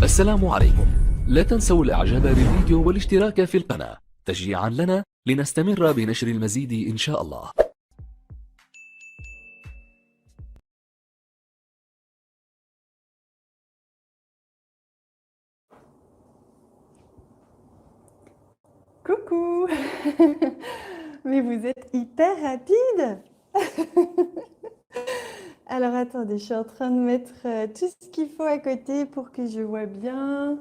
السلام عليكم. لا تنسوا الإعجاب بالفيديو والاشتراك في القناة تشجيعا لنا لنستمر بنشر المزيد إن شاء الله. Coucou. Mais vous êtes hyper rapide. Alors attendez, je suis en train de mettre tout ce qu'il faut à côté pour que je vois bien.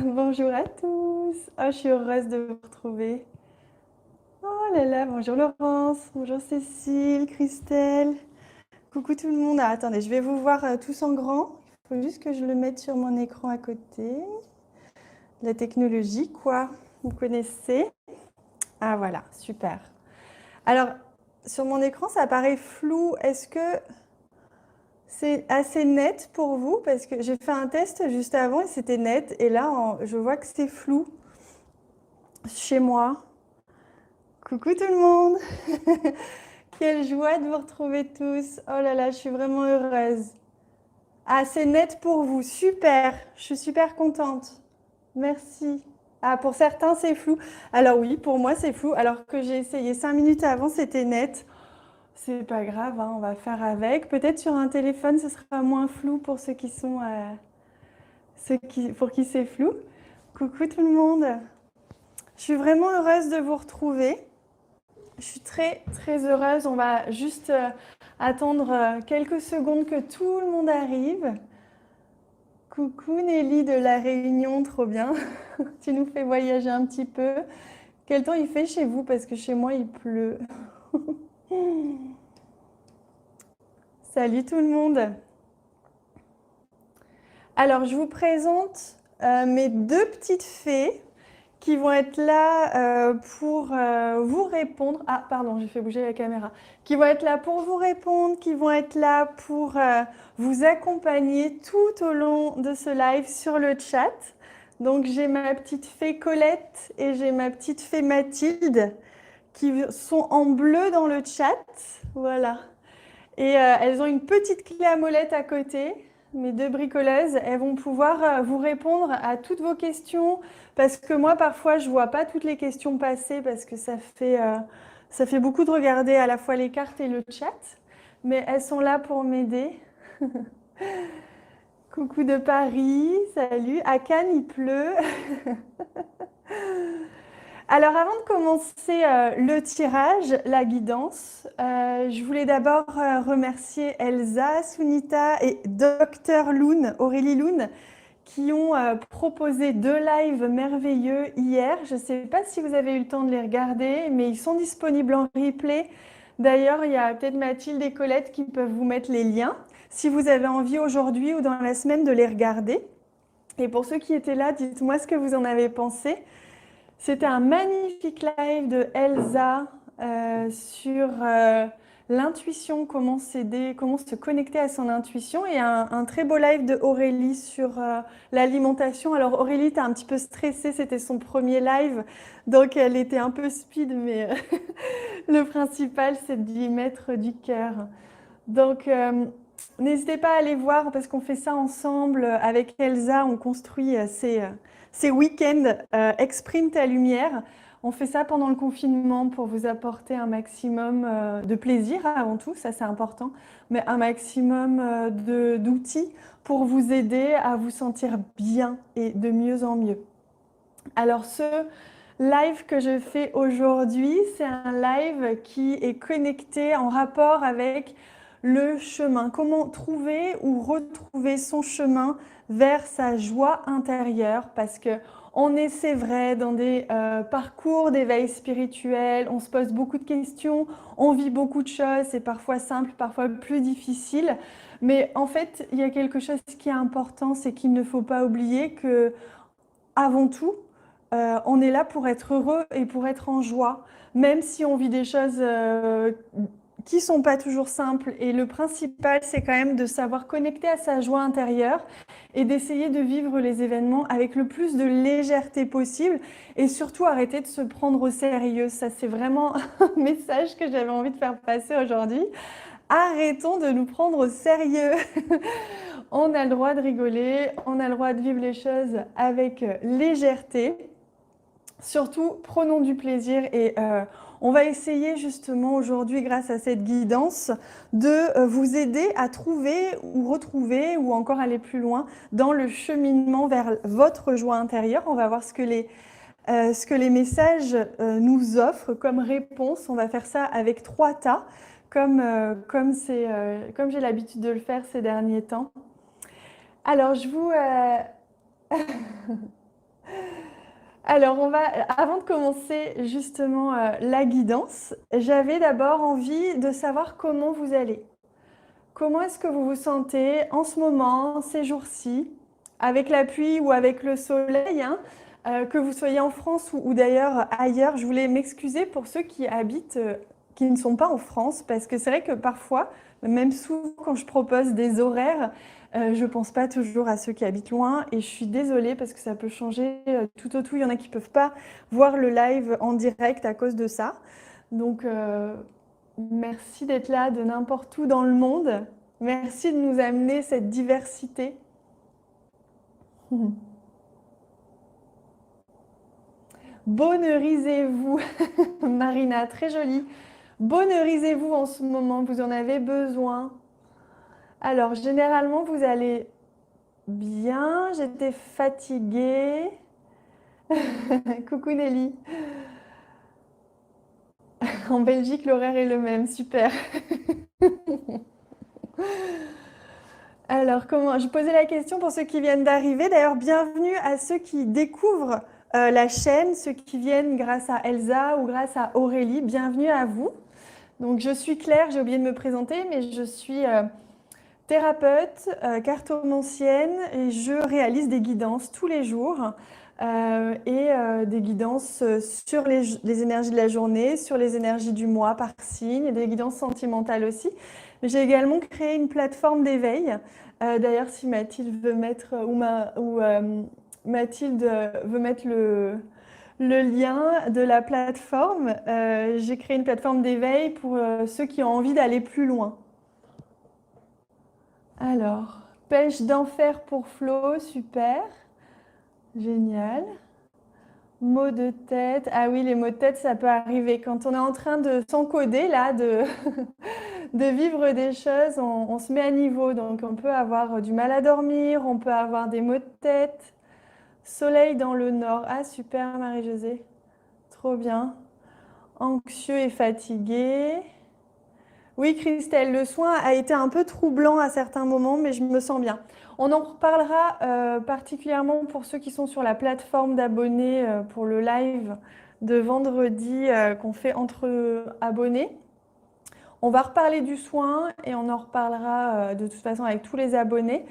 Bonjour à tous. Oh, je suis heureuse de vous retrouver. Oh là là, bonjour Laurence, bonjour Cécile, Christelle. Coucou tout le monde. Ah, attendez, je vais vous voir tous en grand. Il faut juste que je le mette sur mon écran à côté. La technologie, quoi. Vous connaissez? Ah voilà, super. Alors, sur mon écran, ça paraît flou. Est-ce que c'est assez net pour vous? Parce que j'ai fait un test juste avant et c'était net. Et là, je vois que c'est flou chez moi. Coucou tout le monde. Quelle joie de vous retrouver tous. Oh là là, je suis vraiment heureuse. Ah, c'est net pour vous. Super. Je suis super contente. Merci. Ah, pour certains, c'est flou. Alors oui, pour moi, c'est flou. Alors que j'ai essayé 5 minutes avant, c'était net. C'est pas grave, hein, on va faire avec. Peut-être sur un téléphone, ce sera moins flou pour ceux qui sont, pour qui c'est flou. Coucou tout le monde. Je suis vraiment heureuse de vous retrouver. Je suis très très heureuse. On va juste attendre quelques secondes que tout le monde arrive. Coucou Nelly de La Réunion, trop bien. Tu nous fais voyager un petit peu. Quel temps il fait chez vous? Parce que chez moi, il pleut. Salut tout le monde. Alors, je vous présente mes deux petites fées qui vont être là pour vous répondre. Ah, pardon, j'ai fait bouger la caméra. Qui vont être là pour vous répondre, qui vont être là pour vous accompagner tout au long de ce live sur le chat. Donc, j'ai ma petite fée Colette et j'ai ma petite fée Mathilde qui sont en bleu dans le chat. Voilà. Et elles ont une petite clé à molette à côté, mes deux bricoleuses. Elles vont pouvoir vous répondre à toutes vos questions. Parce que moi, parfois, je ne vois pas toutes les questions passer parce que ça fait beaucoup de regarder à la fois les cartes et le chat. Mais elles sont là pour m'aider. Coucou de Paris, salut. À Cannes, il pleut. Alors avant de commencer le tirage, la guidance, je voulais d'abord remercier Elsa, Sunita et Dr Loun, Aurélie Loun, qui ont proposé deux lives merveilleux hier. Je ne sais pas si vous avez eu le temps de les regarder, mais ils sont disponibles en replay. D'ailleurs, il y a peut-être Mathilde et Colette qui peuvent vous mettre les liens, si vous avez envie aujourd'hui ou dans la semaine de les regarder. Et pour ceux qui étaient là, dites-moi ce que vous en avez pensé. C'était un magnifique live de Elsa sur l'intuition, comment s'aider, comment se connecter à son intuition, et un très beau live de Aurélie sur l'alimentation. Alors Aurélie était un petit peu stressée, c'était son premier live, donc elle était un peu speed, mais le principal c'est d'y mettre du cœur. Donc n'hésitez pas à aller voir parce qu'on fait ça ensemble avec Elsa, on construit ces week-ends Exprime ta lumière. On fait ça pendant le confinement pour vous apporter un maximum de plaisir avant tout, ça c'est important, mais un maximum d'outils pour vous aider à vous sentir bien et de mieux en mieux. Alors ce live que je fais aujourd'hui, c'est un live qui est connecté en rapport avec le chemin. Comment trouver ou retrouver son chemin vers sa joie intérieure, parce que on est, c'est vrai, dans des parcours d'éveil spirituel, on se pose beaucoup de questions, on vit beaucoup de choses, c'est parfois simple, parfois plus difficile. Mais en fait, il y a quelque chose qui est important, c'est qu'il ne faut pas oublier que, avant tout, on est là pour être heureux et pour être en joie, même si on vit des choses qui sont pas toujours simples. Et le principal, c'est quand même de savoir connecter à sa joie intérieure et d'essayer de vivre les événements avec le plus de légèreté possible et surtout arrêter de se prendre au sérieux. Ça, c'est vraiment un message que j'avais envie de faire passer aujourd'hui. Arrêtons de nous prendre au sérieux. On a le droit de rigoler, on a le droit de vivre les choses avec légèreté. Surtout, prenons du plaisir et on va essayer justement aujourd'hui, grâce à cette guidance, de vous aider à trouver ou retrouver ou encore aller plus loin dans le cheminement vers votre joie intérieure. On va voir ce que les messages nous offrent comme réponse. On va faire ça avec 3 tas, comme j'ai l'habitude de le faire ces derniers temps. Alors, Alors, avant de commencer justement la guidance, j'avais d'abord envie de savoir comment vous allez. Comment est-ce que vous vous sentez en ce moment, ces jours-ci, avec la pluie ou avec le soleil, hein, que vous soyez en France ou d'ailleurs ailleurs. Je voulais m'excuser pour ceux qui habitent, qui ne sont pas en France, parce que c'est vrai que parfois, même souvent quand je propose des horaires, je ne pense pas toujours à ceux qui habitent loin et je suis désolée parce que ça peut changer tout au tout. Il y en a qui ne peuvent pas voir le live en direct à cause de ça. Donc, merci d'être là de n'importe où dans le monde. Merci de nous amener cette diversité. Bonheurisez-vous, Marina, très jolie. Bonheurisez-vous en ce moment, vous en avez besoin. Alors, généralement, vous allez bien. J'étais fatiguée. Coucou Nelly. En Belgique, l'horaire est le même. Super. Alors, je posais la question pour ceux qui viennent d'arriver. D'ailleurs, bienvenue à ceux qui découvrent la chaîne, ceux qui viennent grâce à Elsa ou grâce à Aurélie. Bienvenue à vous. Donc, je suis Claire, j'ai oublié de me présenter, mais je suis thérapeute, cartomancienne et je réalise des guidances tous les jours des guidances sur les énergies de la journée, sur les énergies du mois par signe et des guidances sentimentales aussi. J'ai également créé une plateforme d'éveil. D'ailleurs, si Mathilde veut mettre Mathilde veut mettre le lien de la plateforme, j'ai créé une plateforme d'éveil pour ceux qui ont envie d'aller plus loin. Alors, pêche d'enfer pour Flo, super, génial. Mots de tête, ah oui, les mots de tête, ça peut arriver quand on est en train de s'encoder là, de vivre des choses, on se met à niveau, donc on peut avoir du mal à dormir, on peut avoir des maux de tête. Soleil dans le nord, ah super Marie-Josée, trop bien. Anxieux et fatigué. Oui, Christelle, le soin a été un peu troublant à certains moments, mais je me sens bien. On en reparlera particulièrement pour ceux qui sont sur la plateforme d'abonnés pour le live de vendredi qu'on fait entre abonnés. On va reparler du soin et on en reparlera de toute façon avec tous les abonnés.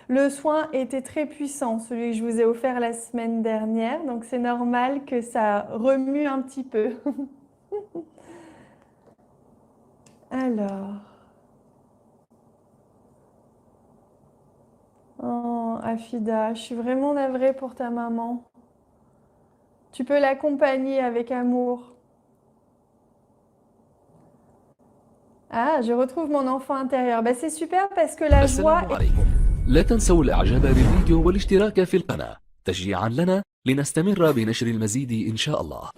Le soin était très puissant, celui que je vous ai offert la semaine dernière, donc c'est normal que ça remue un petit peu. Alors, oh, Afida, je suis vraiment navrée pour ta maman. Tu peux l'accompagner avec amour. Ah, je retrouve mon enfant intérieur. Bah, c'est super parce que la joie... السلام عليكم. لا تنسوا الإعجاب بالفيديو والاشتراك في القناة تشجيعا لنا لنستمر بنشر المزيد إن شاء الله.